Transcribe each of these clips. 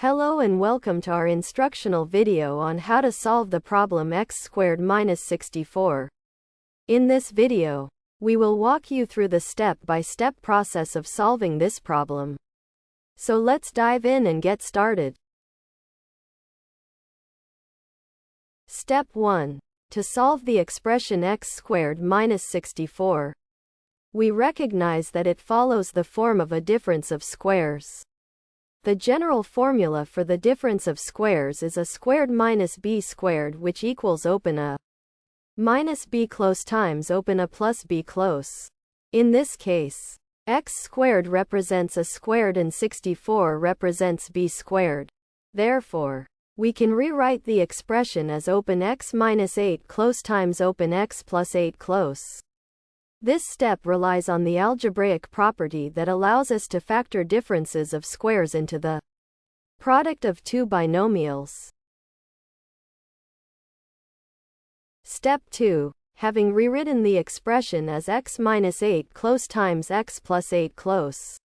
Hello and welcome to our instructional video on how to solve the problem x squared minus 64. In this video, we will walk you through the step-by-step process of solving this problem. So let's dive in and get started. Step 1. To solve the expression x squared minus 64, we recognize that it follows the form of a difference of squares. The general formula for the difference of squares is a squared minus b squared, which equals open a minus b close times open a plus b close. In this case, x squared represents a squared and 64 represents b squared. Therefore, we can rewrite the expression as open x minus 8 close times open x plus 8 close. This step relies on the algebraic property that allows us to factor differences of squares into the product of two binomials. Step 2. Having rewritten the expression as x minus 8 close times x plus 8 close,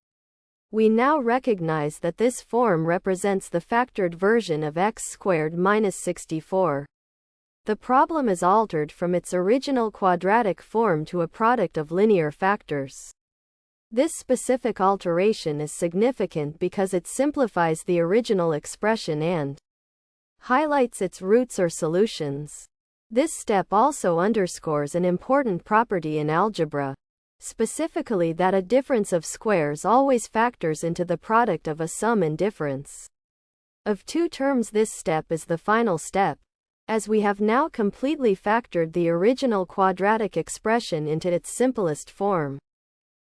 we now recognize that this form represents the factored version of x squared minus 64. The problem is altered from its original quadratic form to a product of linear factors. This specific alteration is significant because it simplifies the original expression and highlights its roots or solutions. This step also underscores an important property in algebra, specifically that a difference of squares always factors into the product of a sum and difference of two terms. This step is the final step, as we have now completely factored the original quadratic expression into its simplest form,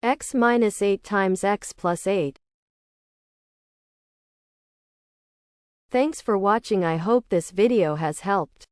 x minus 8 times x plus 8. Thanks for watching. I hope this video has helped.